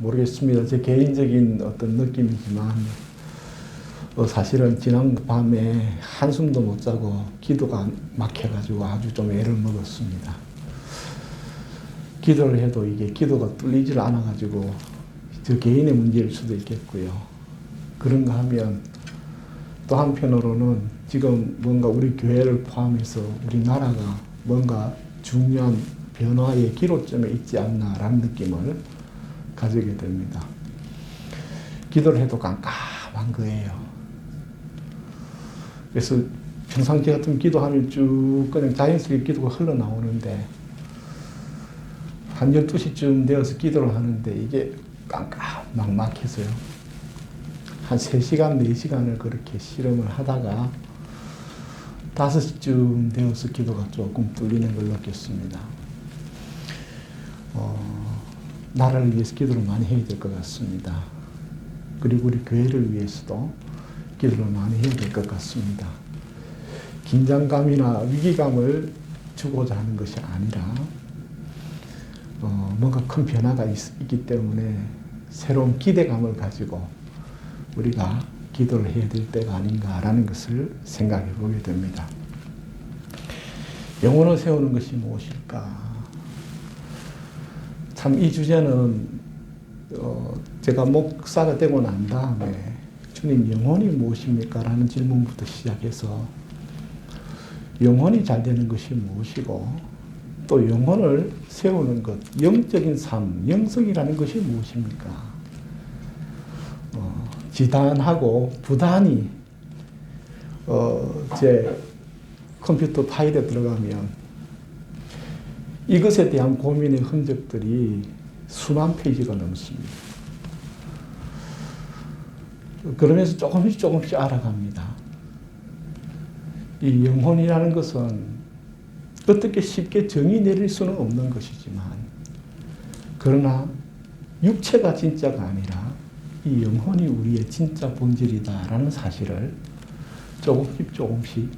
모르겠습니다. 제 개인적인 어떤 느낌이지만 사실은 지난 밤에 한숨도 못 자고 기도가 막혀가지고 아주 좀 애를 먹었습니다. 기도를 해도 이게 기도가 뚫리질 않아가지고 저 개인의 문제일 수도 있겠고요. 그런가 하면 또 한편으로는 지금 뭔가 우리 교회를 포함해서 우리나라가 뭔가 중요한 변화의 기로점에 있지 않나라는 느낌을 가지게 됩니다. 기도를 해도 깜깜한 거예요. 그래서 평상시 같은 기도하면 쭉 그냥 자연스럽게 기도가 흘러나오는데 한 12시쯤 되어서 기도를 하는데 이게 막막해서요. 한 3시간, 4시간을 그렇게 실험을 하다가 5시쯤 되어서 기도가 조금 뚫리는 걸 느꼈습니다. 나라를 위해서 기도를 많이 해야 될 것 같습니다. 그리고 우리 교회를 위해서도 기도를 많이 해야 될 것 같습니다. 긴장감이나 위기감을 주고자 하는 것이 아니라 뭔가 큰 변화가 있기 때문에 새로운 기대감을 가지고 우리가 기도를 해야 될 때가 아닌가라는 것을 생각해 보게 됩니다. 영혼을 세우는 것이 무엇일까? 참 이 주제는 제가 목사가 되고 난 다음에 주님 영혼이 무엇입니까? 라는 질문부터 시작해서 영혼이 잘 되는 것이 무엇이고 또 영혼을 세우는 것, 영적인 삶, 영성이라는 것이 무엇입니까? 지단하고 부단히 제 컴퓨터 파일에 들어가면 이것에 대한 고민의 흔적들이 수만 페이지가 넘습니다. 그러면서 조금씩 알아갑니다. 이 영혼이라는 것은 어떻게 쉽게 정의 내릴 수는 없는 것이지만 그러나 육체가 진짜가 아니라 이 영혼이 우리의 진짜 본질이다라는 사실을 조금씩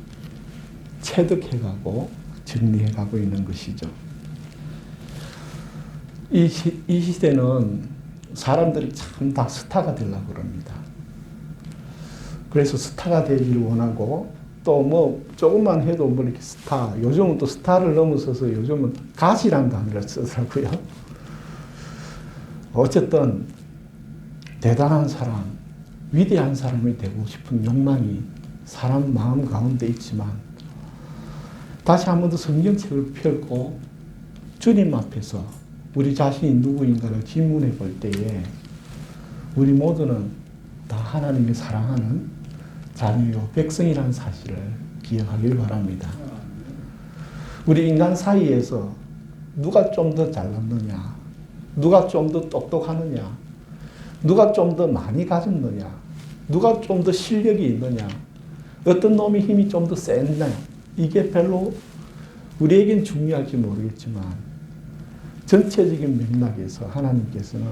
체득해가고 정리해가고 있는 것이죠. 이 시대는 사람들이 참 다 스타가 되려고 그럽니다. 그래서 스타가 되기를 원하고 또 뭐 조금만 해도 뭐 이렇게 스타, 요즘은 또 스타를 넘어서서 요즘은 가시란 단어를 쓰더라고요. 어쨌든 대단한 사람, 위대한 사람이 되고 싶은 욕망이 사람 마음 가운데 있지만 다시 한 번 더 성경책을 펴고 주님 앞에서 우리 자신이 누구인가를 질문해 볼 때에 우리 모두는 다 하나님이 사랑하는 자녀요 백성이라는 사실을 기억하길 바랍니다. 우리 인간 사이에서 누가 좀 더 잘났느냐, 누가 좀 더 똑똑하느냐, 누가 좀 더 많이 가졌느냐, 누가 좀 더 실력이 있느냐, 어떤 놈이 힘이 좀 더 센냐, 이게 별로 우리에겐 중요할지 모르겠지만 전체적인 맥락에서 하나님께서는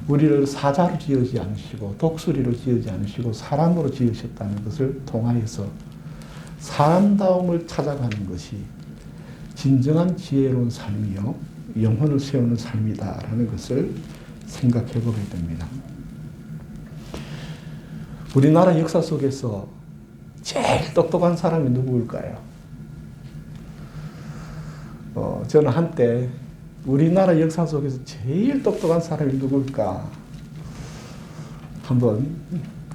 우리를 사자로 지으지 않으시고 독수리로 지으지 않으시고 사람으로 지으셨다는 것을 통하여서 사람다움을 찾아가는 것이 진정한 지혜로운 삶이요 영혼을 세우는 삶이다라는 것을 생각해 보게 됩니다. 우리나라 역사 속에서 제일 똑똑한 사람이 누구일까요? 저는 한때 우리나라 역사 속에서 제일 똑똑한 사람이 누굴까 한번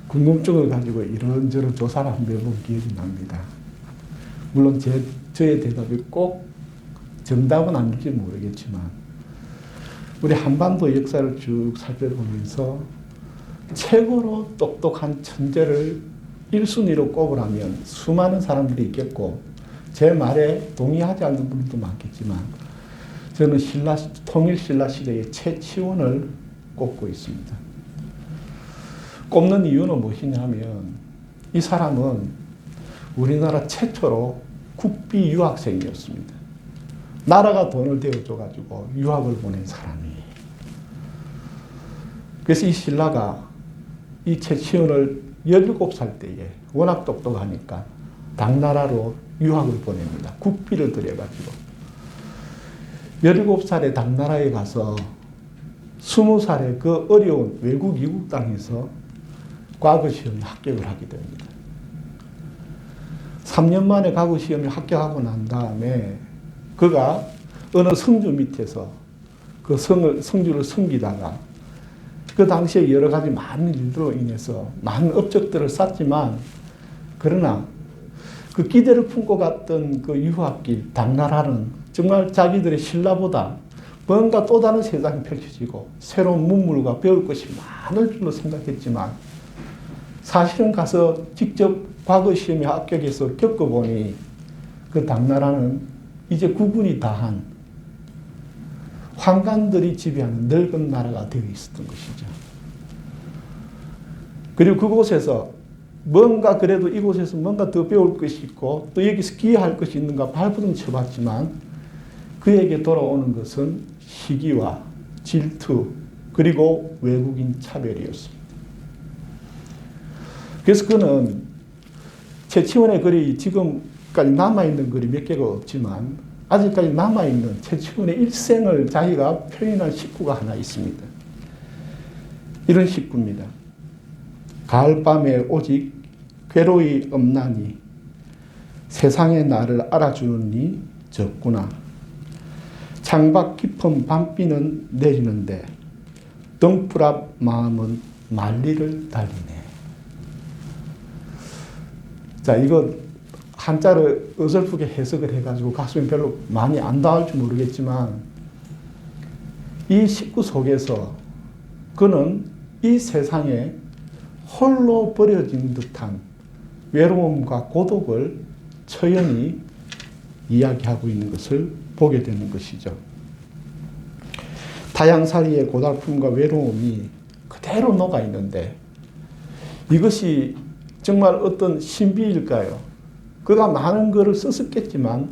궁금증을 가지고 이런저런 조사를 한번 해본 기억이 납니다. 물론 저의 대답이 꼭 정답은 아닐지 모르겠지만 우리 한반도 역사를 쭉 살펴보면서 최고로 똑똑한 천재를 1순위로 꼽으라면 수많은 사람들이 있겠고 제 말에 동의하지 않는 분들도 많겠지만 저는 통일 신라 시대의 최치원을 꼽고 있습니다. 꼽는 이유는 무엇이냐면 이 사람은 우리나라 최초로 국비 유학생이었습니다. 나라가 돈을 대어줘가지고 유학을 보낸 사람이. 그래서 이 신라가 이 최치원을 17살 때에 워낙 똑똑하니까 당나라로 유학을 보냅니다. 국비를 들여가지고. 17살에 당나라에 가서 20살에 그 어려운 외국 이국 땅에서 과거 시험에 합격을 하게 됩니다. 3년 만에 과거 시험에 합격하고 난 다음에 그가 어느 성주 밑에서 그 성주를 섬기다가 그 당시에 여러 가지 많은 일들로 인해서 많은 업적들을 쌓지만 그러나 그 기대를 품고 갔던 그 유학길 당나라는 정말 자기들의 신라보다 뭔가 또 다른 세상이 펼쳐지고 새로운 문물과 배울 것이 많을 줄로 생각했지만 사실은 가서 직접 과거 시험에 합격해서 겪어보니 그 당나라는 이제 구분이 다한 황관들이 지배하는 늙은 나라가 되어 있었던 것이죠. 그리고 그곳에서 뭔가 그래도 이곳에서 뭔가 더 배울 것이 있고 또 여기서 기여할 것이 있는가 발버둥 쳐봤지만 그에게 돌아오는 것은 시기와 질투 그리고 외국인 차별이었습니다. 그래서 그는 최치원의 글이 지금까지 남아있는 글이 몇 개가 없지만 아직까지 남아있는 최치원의 일생을 자기가 표현한 식구가 하나 있습니다. 이런 식구입니다. 가을밤에 오직 괴로이 없나니 세상에 나를 알아주는 이 적구나. 창밖 깊은 밤비는 내리는데 덩풀 앞 마음은 만리를 달리네. 자, 이거 한자를 어설프게 해석을 해가지고 가슴이 별로 많이 안 닿을지 모르겠지만 이 식구 속에서 그는 이 세상에 홀로 버려진 듯한 외로움과 고독을 처연히 이야기하고 있는 것을 보게 되는 것이죠. 타향살이의 고달픔과 외로움이 그대로 녹아 있는데 이것이 정말 어떤 신비일까요? 그가 많은 글을 썼었겠지만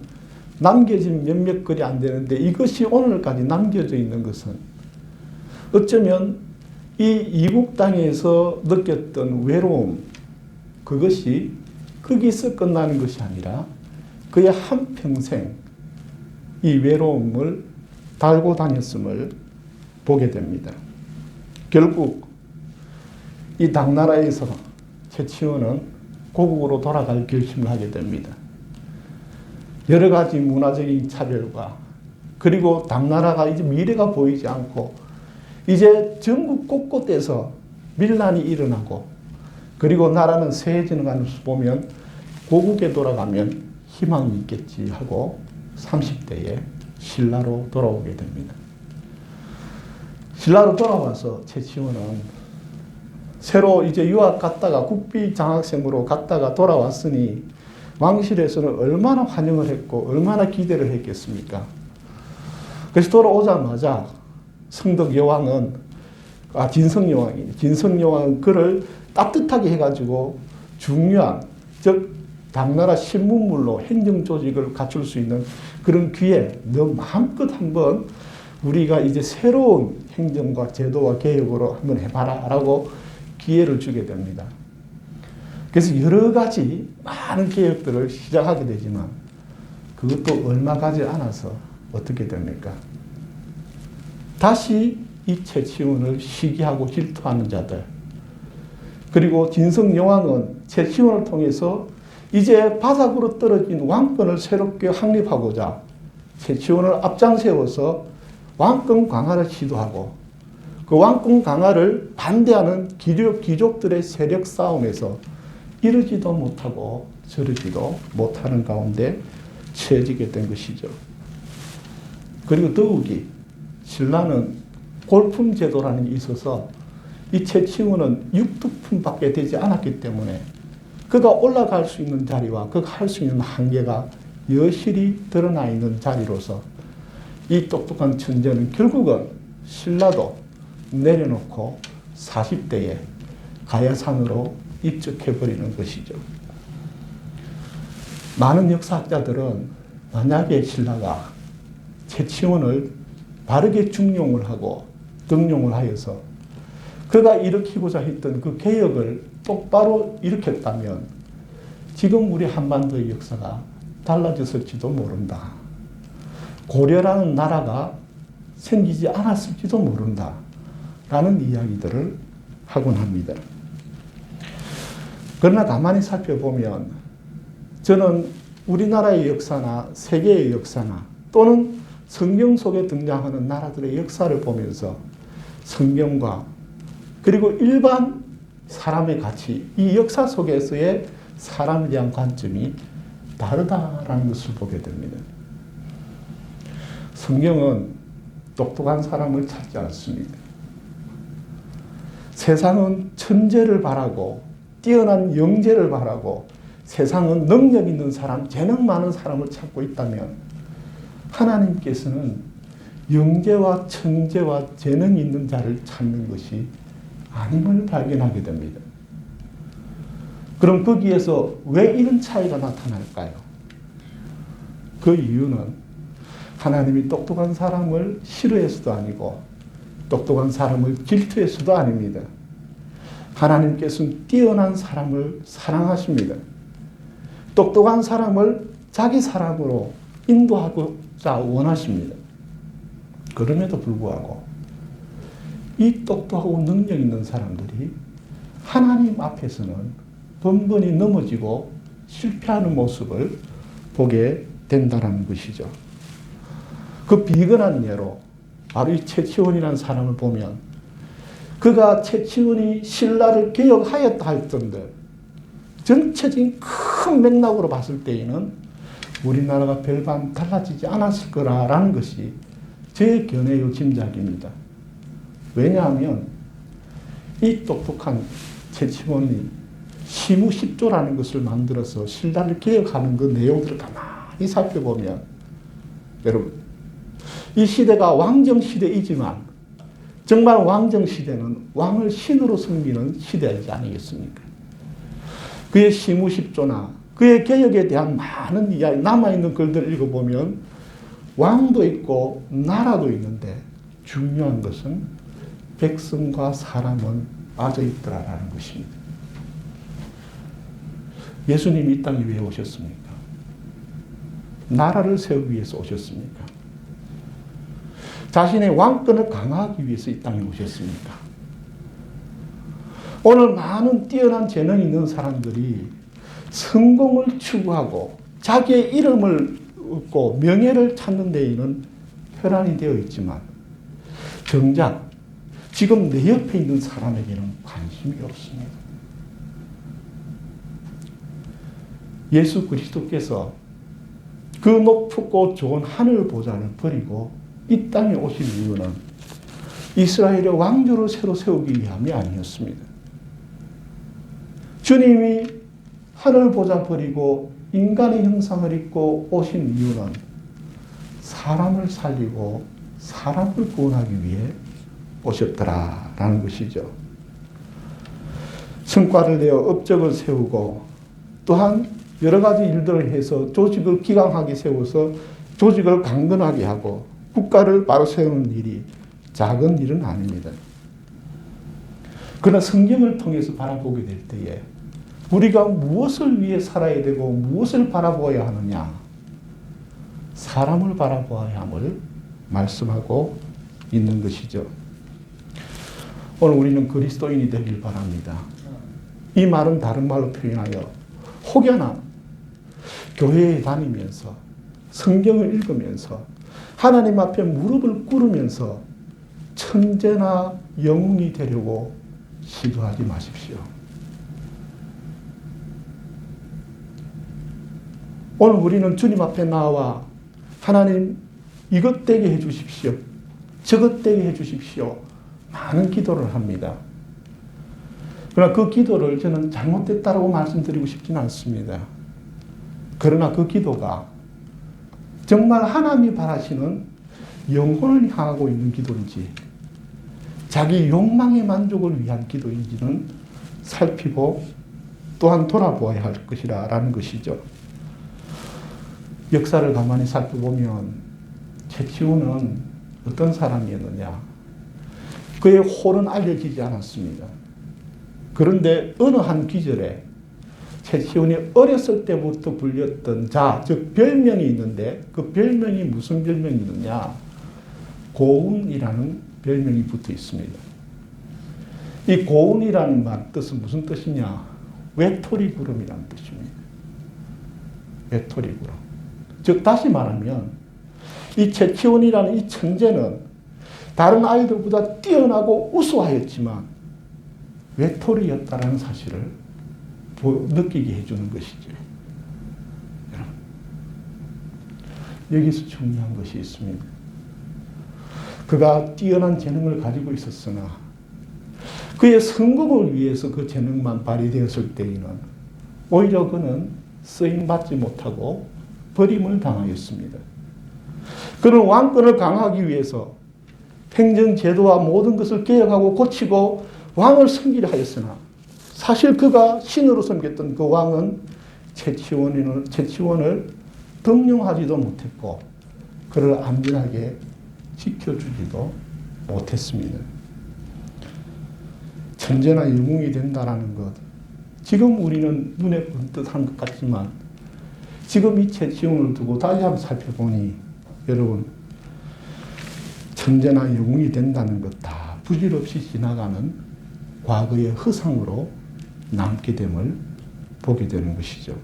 남겨진 몇몇 글이 안 되는데 이것이 오늘까지 남겨져 있는 것은 어쩌면 이 이국 땅에서 느꼈던 외로움 그것이 거기서 끝나는 것이 아니라 그의 한평생 이 외로움을 달고 다녔음을 보게 됩니다. 결국 이 당나라에서 최치원은 고국으로 돌아갈 결심을 하게 됩니다. 여러 가지 문화적인 차별과 그리고 당나라가 이제 미래가 보이지 않고 이제 전국 곳곳에서 밀란이 일어나고 그리고 나라는 쇠해지는 것을 보면 고국에 돌아가면 희망이 있겠지 하고 30대에 신라로 돌아오게 됩니다. 신라로 돌아와서 최치원은 새로 이제 유학 갔다가 국비 장학생으로 갔다가 돌아왔으니 왕실에서는 얼마나 환영을 했고 얼마나 기대를 했겠습니까? 그래서 돌아오자마자 성덕 여왕은 진성 여왕은 그를 따뜻하게 해가지고 중요한 즉 당나라 신문물로 행정 조직을 갖출 수 있는 그런 기회 너 마음껏 한번 우리가 이제 새로운 행정과 제도와 개혁으로 한번 해봐라 라고 기회를 주게 됩니다. 그래서 여러 가지 많은 개혁들을 시작하게 되지만 그것도 얼마 가지 않아서 어떻게 됩니까? 다시 이 최치원을 시기하고 질투하는 자들 그리고 진성 여왕은 최치원을 통해서 이제 바닥으로 떨어진 왕권을 새롭게 확립하고자 최치원을 앞장세워서 왕권 강화를 시도하고 그 왕권 강화를 반대하는 귀족들의 세력 싸움에서 이러지도 못하고 저러지도 못하는 가운데 처해지게 된 것이죠. 그리고 더욱이 신라는 골품 제도라는 게 있어서 이 최치원은 육두품밖에 되지 않았기 때문에 그가 올라갈 수 있는 자리와 그가 할 수 있는 한계가 여실히 드러나 있는 자리로서 이 똑똑한 천재는 결국은 신라도 내려놓고 40대에 가야산으로 입적해버리는 것이죠. 많은 역사학자들은 만약에 신라가 최치원을 바르게 중용을 하고 등용을 하여서 그가 일으키고자 했던 그 개혁을 똑바로 일으켰다면 지금 우리 한반도의 역사가 달라졌을지도 모른다. 고려라는 나라가 생기지 않았을지도 모른다. 라는 이야기들을 하곤 합니다. 그러나 가만히 살펴보면 저는 우리나라의 역사나 세계의 역사나 또는 성경 속에 등장하는 나라들의 역사를 보면서 성경과 그리고 일반 사람의 가치, 이 역사 속에서의 사람에 대한 관점이 다르다라는 것을 보게 됩니다. 성경은 똑똑한 사람을 찾지 않습니다. 세상은 천재를 바라고 뛰어난 영재를 바라고 세상은 능력 있는 사람, 재능 많은 사람을 찾고 있다면 하나님께서는 영재와 천재와 재능 있는 자를 찾는 것이 아님을 발견하게 됩니다. 그럼 거기에서 왜 이런 차이가 나타날까요? 그 이유는 하나님이 똑똑한 사람을 싫어해서도 아니고 똑똑한 사람을 질투해서도 아닙니다. 하나님께서는 뛰어난 사람을 사랑하십니다. 똑똑한 사람을 자기 사람으로 인도하고자 원하십니다. 그럼에도 불구하고 이 똑똑하고 능력 있는 사람들이 하나님 앞에서는 번번이 넘어지고 실패하는 모습을 보게 된다는 것이죠. 그 비근한 예로 바로 이 채치원이라는 사람을 보면 그가 채치원이 신라를 개혁하였다 할정들 전체적인 큰 맥락으로 봤을 때에는 우리나라가 별반 달라지지 않았을 거라는 것이 제 견해의 짐작입니다. 왜냐하면 이 똑똑한 채치원이 시무십조라는 것을 만들어서 신라를 개혁하는 그 내용들을 가만히 살펴보면 여러분 이 시대가 왕정시대이지만 정말 왕정시대는 왕을 신으로 섬기는 시대이지 아니겠습니까? 그의 시무십조나 그의 개혁에 대한 많은 이야기, 남아있는 글들을 읽어보면 왕도 있고 나라도 있는데 중요한 것은 백성과 사람은 빠져 있더라라는 것입니다. 예수님이 이 땅에 왜 오셨습니까? 나라를 세우기 위해서 오셨습니까? 자신의 왕권을 강화하기 위해서 이 땅에 오셨습니까? 오늘 많은 뛰어난 재능이 있는 사람들이 성공을 추구하고 자기의 이름을 얻고 명예를 찾는 데에는 혈안이 되어 있지만 정작 지금 내 옆에 있는 사람에게는 관심이 없습니다. 예수 그리스도께서 그 높고 좋은 하늘 보좌를 버리고 이 땅에 오신 이유는 이스라엘의 왕조를 새로 세우기 위함이 아니었습니다. 주님이 하늘 보좌 버리고 인간의 형상을 입고 오신 이유는 사람을 살리고 사람을 구원하기 위해 오셨더라라는 것이죠. 성과를 내어 업적을 세우고 또한 여러 가지 일들을 해서 조직을 기강하게 세워서 조직을 강건하게 하고 국가를 바로 세우는 일이 작은 일은 아닙니다. 그러나 성경을 통해서 바라보게 될 때에 우리가 무엇을 위해 살아야 되고 무엇을 바라보아야 하느냐? 사람을 바라보아야 함을 말씀하고 있는 것이죠. 오늘 우리는 그리스도인이 되길 바랍니다. 이 말은 다른 말로 표현하여 혹여나 교회에 다니면서 성경을 읽으면서 하나님 앞에 무릎을 꿇으면서 천재나 영웅이 되려고 시도하지 마십시오. 오늘 우리는 주님 앞에 나와 하나님 이것 되게 해주십시오. 저것 되게 해주십시오. 많은 기도를 합니다. 그러나 그 기도를 저는 잘못됐다고 말씀드리고 싶지는 않습니다. 그러나 그 기도가 정말 하나님이 바라시는 영혼을 향하고 있는 기도인지 자기 욕망의 만족을 위한 기도인지는 살피고 또한 돌아보아야 할 것이라는 것이죠. 역사를 가만히 살펴보면 채치우는 어떤 사람이었느냐. 그의 홀은 알려지지 않았습니다. 그런데 어느 한 기절에 채치온이 어렸을 때부터 불렸던 자, 즉 별명이 있는데 그 별명이 무슨 별명이 있느냐. 고운이라는 별명이 붙어 있습니다. 이 고운이라는 말 뜻은 무슨 뜻이냐? 외톨이 구름이라는 뜻입니다. 외톨이 구름. 즉 다시 말하면 이 채치원이라는 이 천재는 다른 아이들보다 뛰어나고 우수하였지만 외톨이였다는 사실을 느끼게 해주는 것이죠. 여러분, 여기서 중요한 것이 있습니다. 그가 뛰어난 재능을 가지고 있었으나 그의 성공을 위해서 그 재능만 발휘되었을 때에는 오히려 그는 쓰임받지 못하고 버림을 당하였습니다. 그는 왕권을 강화하기 위해서 행정제도와 모든 것을 개혁하고 고치고 왕을 섬기려 하였으나 사실 그가 신으로 섬겼던 그 왕은 채치원을 등용하지도 못했고 그를 안전하게 지켜주지도 못했습니다. 천재나 영웅이 된다는 것, 지금 우리는 눈에 번뜩한 것 같지만 지금 이 채치원을 두고 다시 한번 살펴보니 여러분, 천재나 영웅이 된다는 것 다 부질없이 지나가는 과거의 허상으로 남게 됨을 보게 되는 것이죠.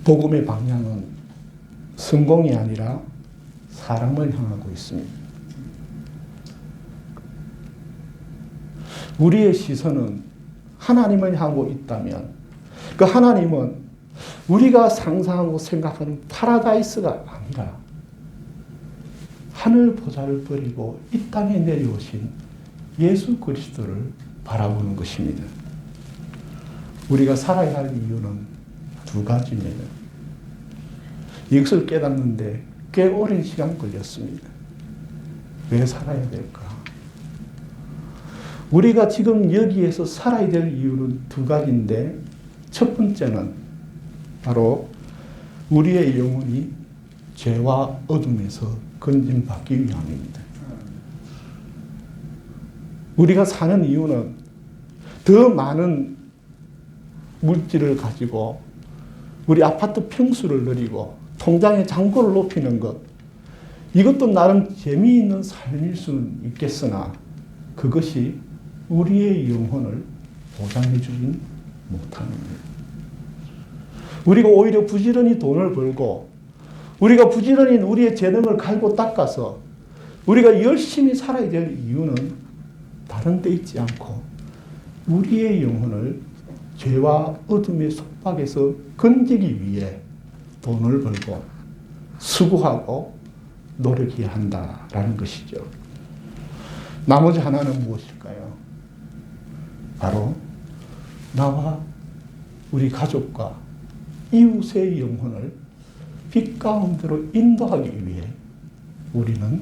복음의 방향은 성공이 아니라 사람을 향하고 있습니다. 우리의 시선은 하나님을 향하고 있다면 그 하나님은 우리가 상상하고 생각하는 파라다이스가 아니라 하늘 보좌를 버리고 이 땅에 내려오신 예수 그리스도를 바라보는 것입니다. 우리가 살아야 할 이유는 두 가지입니다. 이것을 깨닫는데 꽤 오랜 시간 걸렸습니다. 왜 살아야 될까? 우리가 지금 여기에서 살아야 될 이유는 두 가지인데 첫 번째는 바로 우리의 영혼이 죄와 어둠에서 건진받기 위함입니다. 우리가 사는 이유는 더 많은 물질을 가지고 우리 아파트 평수를 늘리고 통장의 잔고를 높이는 것, 이것도 나름 재미있는 삶일 수는 있겠으나 그것이 우리의 영혼을 보장해 주진 못하는 거예요. 우리가 오히려 부지런히 돈을 벌고 우리가 부지런히 우리의 재능을 갈고 닦아서 우리가 열심히 살아야 될 이유는 다른 데 있지 않고 우리의 영혼을 죄와 어둠의 속박에서 건지기 위해 돈을 벌고 수고하고 노력해야 한다라는 것이죠. 나머지 하나는 무엇일까요? 바로 나와 우리 가족과 이웃의 영혼을 빛 가운데로 인도하기 위해 우리는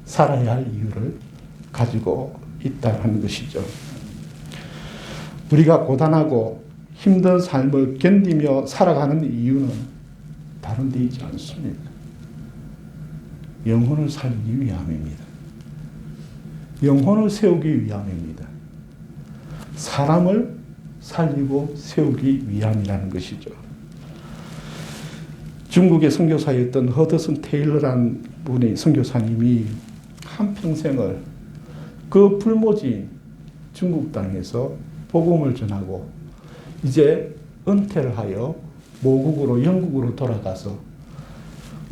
살아야 할 이유를 가지고 있다는 것이죠. 우리가 고단하고 힘든 삶을 견디며 살아가는 이유는 다른 데 있지 않습니다. 영혼을 살기 위함입니다. 영혼을 세우기 위함입니다. 사람을 살리고 세우기 위함이라는 것이죠. 중국의 선교사였던 허드슨 테일러라는 분의 선교사님이 한평생을 그 불모지인 중국 땅에서 복음을 전하고 이제 은퇴를 하여 모국으로 영국으로 돌아가서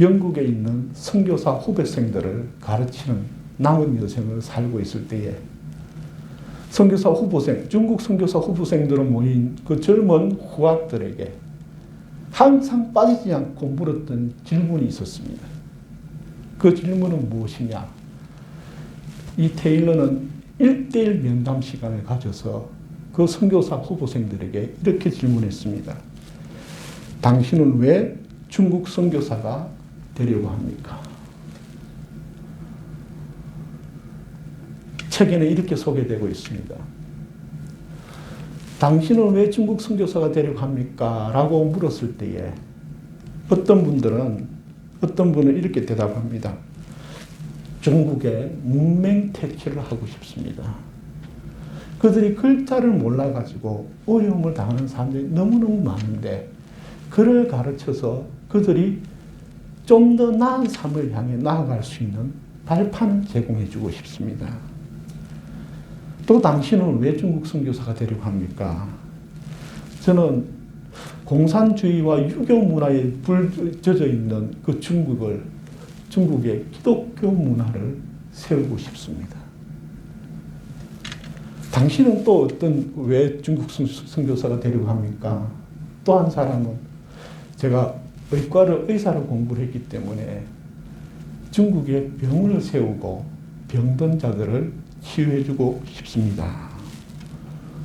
영국에 있는 선교사 후배생들을 가르치는 남은 여생을 살고 있을 때에 선교사 후보생, 중국 선교사 후보생들로 모인 그 젊은 후학들에게 항상 빠지지 않고 물었던 질문이 있었습니다. 그 질문은 무엇이냐? 이 테일러는 1:1 면담 시간을 가져서 그 선교사 후보생들에게 이렇게 질문했습니다. 당신은 왜 중국 선교사가 되려고 합니까? 책에는 이렇게 소개되고 있습니다. 당신은 왜 중국 선교사가 되려고 합니까? 라고 물었을 때에 어떤 분은 이렇게 대답합니다. 중국에 문맹 퇴치를 하고 싶습니다. 그들이 글자를 몰라가지고 어려움을 당하는 사람들이 너무너무 많은데 그를 가르쳐서 그들이 좀 더 나은 삶을 향해 나아갈 수 있는 발판을 제공해 주고 싶습니다. 또 당신은 왜 중국 선교사가 되려고 합니까? 저는 공산주의와 유교 문화에 불 젖어 있는 그 중국의 기독교 문화를 세우고 싶습니다. 당신은 또 왜 중국 선교사가 되려고 합니까? 또 한 사람은 제가 의사로 공부를 했기 때문에 중국에 병을 세우고 병든 자들을 치유해주고 싶습니다.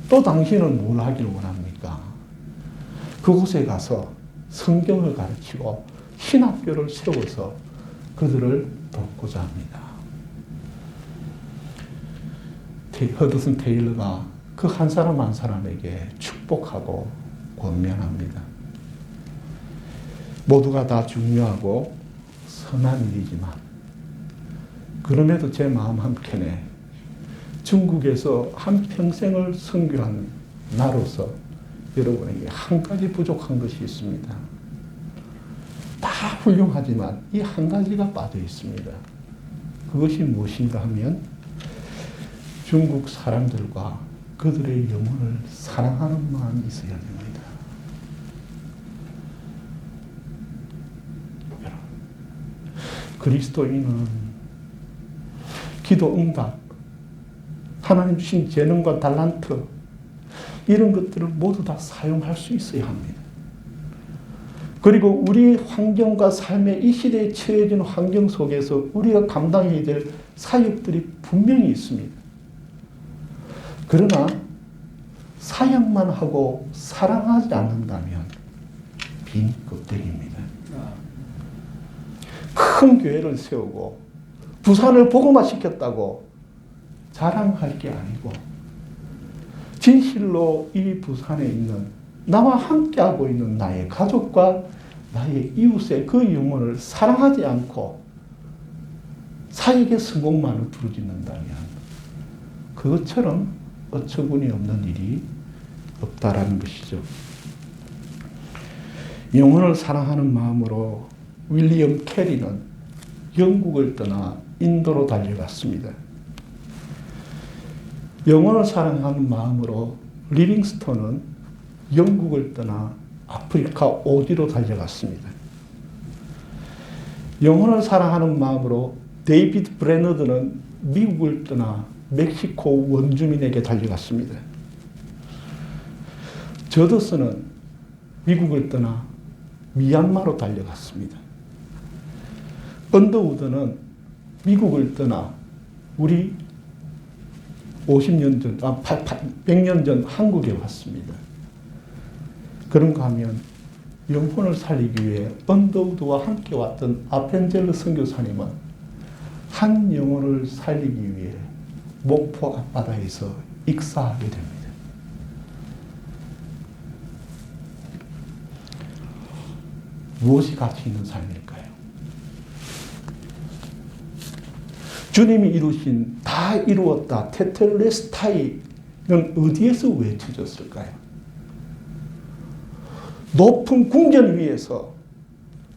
또 당신은 뭘 하기를 원합니까? 그곳에 가서 성경을 가르치고 신학교를 세워서 그들을 돕고자 합니다. 허드슨 테일러가 그 한 사람 한 사람에게 축복하고 권면합니다. 모두가 다 중요하고 선한 일이지만 그럼에도 제 마음 한켠에 중국에서 한평생을 선교한 나로서 여러분에게 한 가지 부족한 것이 있습니다. 다 훌륭하지만 이 한 가지가 빠져 있습니다. 그것이 무엇인가 하면 중국 사람들과 그들의 영혼을 사랑하는 마음이 있어야 됩니다. 그리스도인은 기도 응답, 하나님 주신 재능과 달란트 이런 것들을 모두 다 사용할 수 있어야 합니다. 그리고 우리 환경과 삶의 이 시대에 처해진 환경 속에서 우리가 감당해야 될 사역들이 분명히 있습니다. 그러나 사역만 하고 사랑하지 않는다면 빈 껍데기입니다. 큰 교회를 세우고 부산을 복음화시켰다고 자랑할 게 아니고 진실로 이 부산에 있는 나와 함께하고 있는 나의 가족과 나의 이웃의 그 영혼을 사랑하지 않고 사역의 성공만을 부르짖는다면 그것처럼 어처구니 없는 일이 없다라는 것이죠. 영혼을 사랑하는 마음으로 윌리엄 캐리는 영국을 떠나 인도로 달려갔습니다. 영혼을 사랑하는 마음으로 리빙스톤은 영국을 떠나 아프리카 오디로 달려갔습니다. 영혼을 사랑하는 마음으로 데이비드 브레너드는 미국을 떠나 멕시코 원주민에게 달려갔습니다. 저더스는 미국을 떠나 미얀마로 달려갔습니다. 언더우드는 미국을 떠나 우리 50년 전, 100년 전 한국에 왔습니다. 그런가 하면 영혼을 살리기 위해 언더우드와 함께 왔던 아펜젤러 선교사님은 한 영혼을 살리기 위해 목포 앞바다에서 익사하게 됩니다. 무엇이 가치 있는 삶일까요? 주님이 이루신 다 이루었다 테텔레스타이는 어디에서 외쳐졌을까요? 높은 궁전 위에서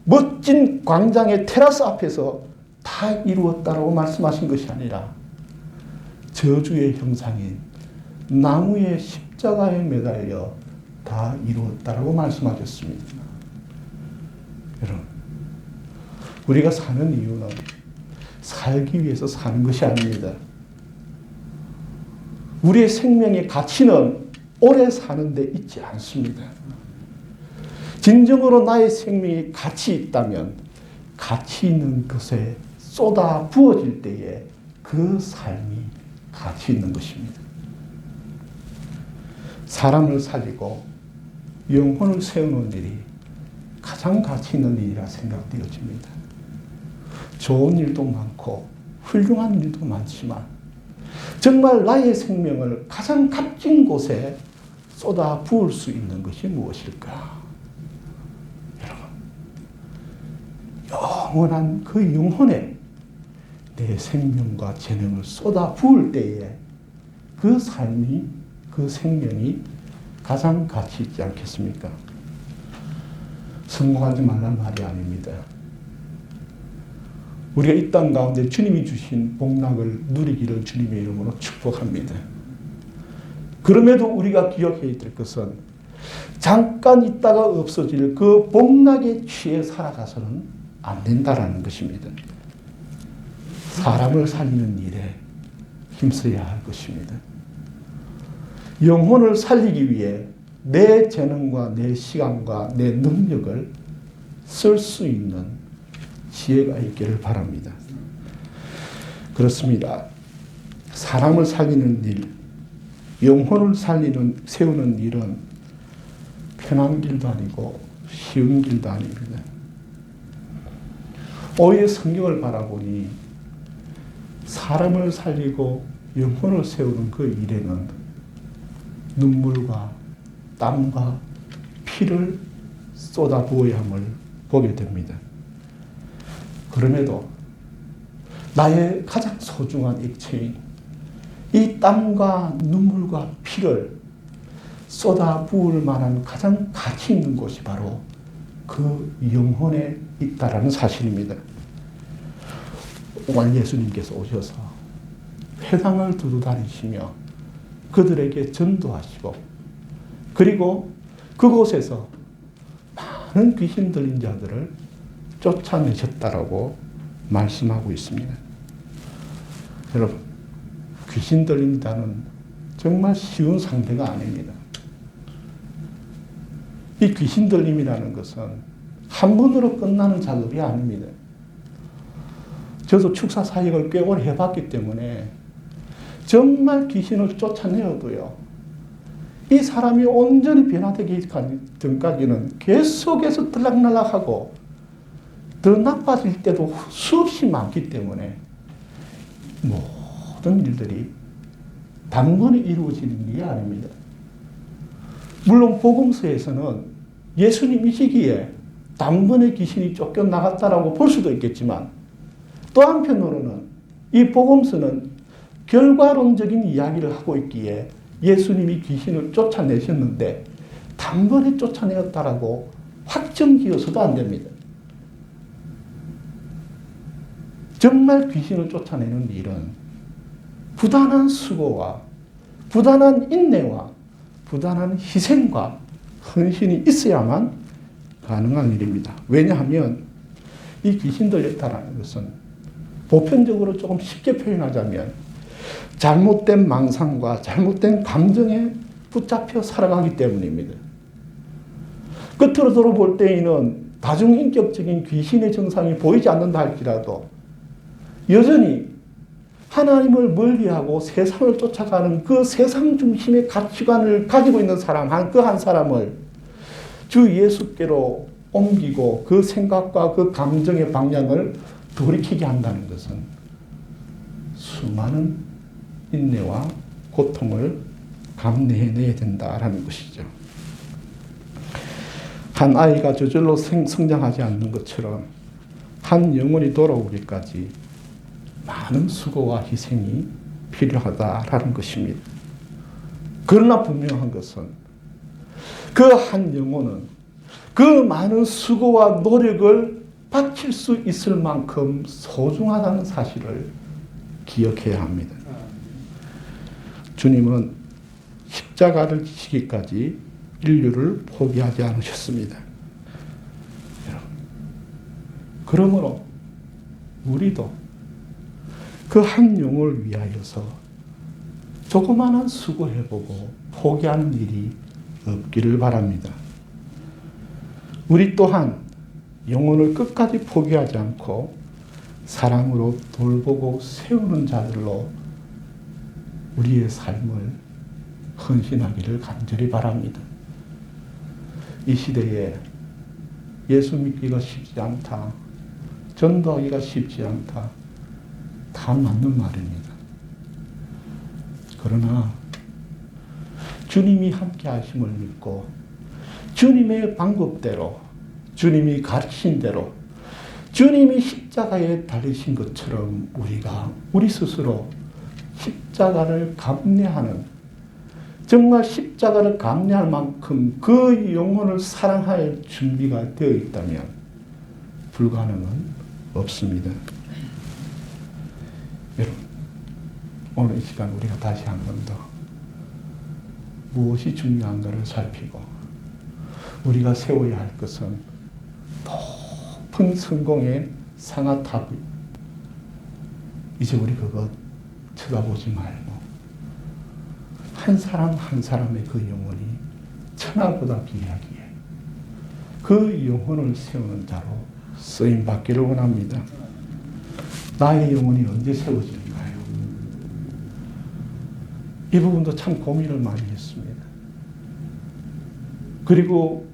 멋진 광장의 테라스 앞에서 다 이루었다라고 말씀하신 것이 아니라 저주의 형상인 나무의 십자가에 매달려 다 이루었다라고 말씀하셨습니다. 여러분, 우리가 사는 이유는 살기 위해서 사는 것이 아닙니다. 우리의 생명의 가치는 오래 사는 데 있지 않습니다. 진정으로 나의 생명이 가치 있다면 가치 있는 것에 쏟아 부어질 때에 그 삶이 가치 있는 것입니다. 사람을 살리고 영혼을 세우는 일이 가장 가치 있는 일이라 생각되어집니다. 좋은 일도 많고 훌륭한 일도 많지만 정말 나의 생명을 가장 값진 곳에 쏟아 부을 수 있는 것이 무엇일까? 여러분, 영원한 그 영혼에 내 생명과 재능을 쏟아 부을 때에 그 삶이, 그 생명이 가장 가치 있지 않겠습니까? 성공하지 말란 말이 아닙니다. 우리가 이 땅 가운데 주님이 주신 복락을 누리기를 주님의 이름으로 축복합니다. 그럼에도 우리가 기억해야 될 것은 잠깐 있다가 없어질 그 복락에 취해 살아가서는 안 된다라는 것입니다. 사람을 살리는 일에 힘써야 할 것입니다. 영혼을 살리기 위해 내 재능과 내 시간과 내 능력을 쓸 수 있는 지혜가 있기를 바랍니다. 그렇습니다. 사람을 살리는 일, 영혼을 세우는 일은 편한 길도 아니고 쉬운 길도 아닙니다. 오히려 성경을 바라보니 사람을 살리고 영혼을 세우는 그 일에는 눈물과 땀과 피를 쏟아부어야 함을 보게 됩니다. 그럼에도 나의 가장 소중한 액체인 이 땀과 눈물과 피를 쏟아부을 만한 가장 가치 있는 곳이 바로 그 영혼에 있다라는 사실입니다. 오늘 예수님께서 오셔서 회당을 두루 다니시며 그들에게 전도하시고 그리고 그곳에서 많은 귀신 들린 자들을 쫓아내셨다라고 말씀하고 있습니다. 여러분, 귀신 들린 자는 정말 쉬운 상대가 아닙니다. 이 귀신 들림이라는 것은 한 번으로 끝나는 작업이 아닙니다. 저도 축사 사역을 꽤 오래 해봤기 때문에 정말 귀신을 쫓아내어도요, 이 사람이 온전히 변화되기 전까지는 계속해서 들락날락하고 더 나빠질 때도 수없이 많기 때문에 모든 일들이 단번에 이루어지는 일이 아닙니다. 물론 복음서에서는 예수님 이 시기에 단번에 귀신이 쫓겨나갔다라고 볼 수도 있겠지만 또 한편으로는 이 복음서는 결과론적인 이야기를 하고 있기에 예수님이 귀신을 쫓아내셨는데 단번에 쫓아내었다라고 확정지어서도 안 됩니다. 정말 귀신을 쫓아내는 일은 부단한 수고와 부단한 인내와 부단한 희생과 헌신이 있어야만 가능한 일입니다. 왜냐하면 이 귀신 들렸다라는 것은 보편적으로 조금 쉽게 표현하자면 잘못된 망상과 잘못된 감정에 붙잡혀 살아가기 때문입니다. 끝으로 돌아볼 때에는 다중인격적인 귀신의 증상이 보이지 않는다 할지라도 여전히 하나님을 멀리하고 세상을 쫓아가는 그 세상 중심의 가치관을 가지고 있는 사람, 그 한 사람을 주 예수께로 옮기고 그 생각과 그 감정의 방향을 돌이키게 한다는 것은 수많은 인내와 고통을 감내해내야 된다라는 것이죠. 한 아이가 저절로 성장하지 않는 것처럼 한 영혼이 돌아오기까지 많은 수고와 희생이 필요하다라는 것입니다. 그러나 분명한 것은 그 한 영혼은 그 많은 수고와 노력을 바칠 수 있을 만큼 소중하다는 사실을 기억해야 합니다. 주님은 십자가를 지시기까지 인류를 포기하지 않으셨습니다. 그러므로 우리도 그 한 영혼을 위하여서 조그마한 수고해보고 포기하는 일이 없기를 바랍니다. 우리 또한 영혼을 끝까지 포기하지 않고 사랑으로 돌보고 세우는 자들로 우리의 삶을 헌신하기를 간절히 바랍니다. 이 시대에 예수 믿기가 쉽지 않다, 전도하기가 쉽지 않다, 다 맞는 말입니다. 그러나 주님이 함께 하심을 믿고 주님의 방법대로, 주님이 가르친 대로, 주님이 십자가에 달리신 것처럼 우리가 우리 스스로 십자가를 감내하는, 정말 십자가를 감내할 만큼 그 영혼을 사랑할 준비가 되어 있다면 불가능은 없습니다. 여러분, 오늘 이 시간 우리가 다시 한 번 더 무엇이 중요한가를 살피고 우리가 세워야 할 것은 높은 성공의 상아탑. 이제 우리 그것 쳐다보지 말고 한 사람 한 사람의 그 영혼이 천하보다 귀하기에 그 영혼을 세우는 자로 쓰임 받기를 원합니다. 나의 영혼이 언제 세워질까요? 이 부분도 참 고민을 많이 했습니다. 그리고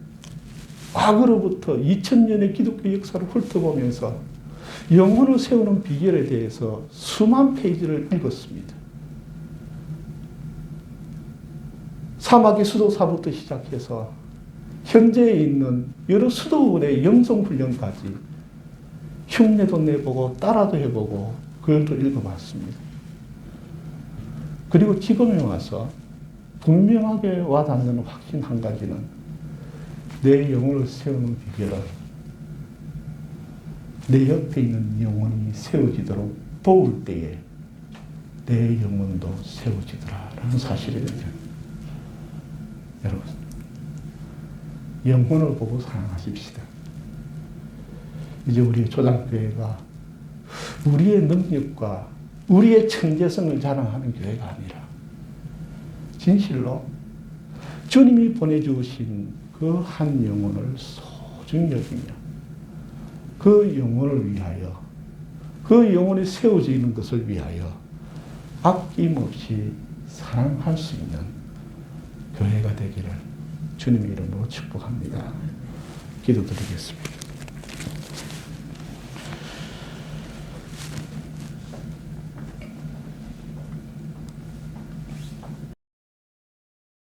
과거로부터 2000년의 기독교 역사를 훑어보면서 영혼을 세우는 비결에 대해서 수만 페이지를 읽었습니다. 사마귀 수도사부터 시작해서 현재에 있는 여러 수도원의 영성훈련까지 흉내도 내보고 따라도 해보고 글도 읽어봤습니다. 그리고 지금에 와서 분명하게 와닿는 확신 한 가지는 내 영혼을 세우는 비결은 내 옆에 있는 영혼이 세워지도록 도울 때에 내 영혼도 세워지더라라는 사실이거든요. 여러분, 영혼을 보고 사랑하십시다. 이제 우리 초장교회가 우리의 능력과 우리의 천재성을 자랑하는 교회가 아니라 진실로 주님이 보내주신 그 한 영혼을 소중히 여기며 그 영혼을 위하여 그 영혼이 세워지는 것을 위하여 아낌없이 사랑할 수 있는 교회가 되기를 주님의 이름으로 축복합니다. 기도드리겠습니다.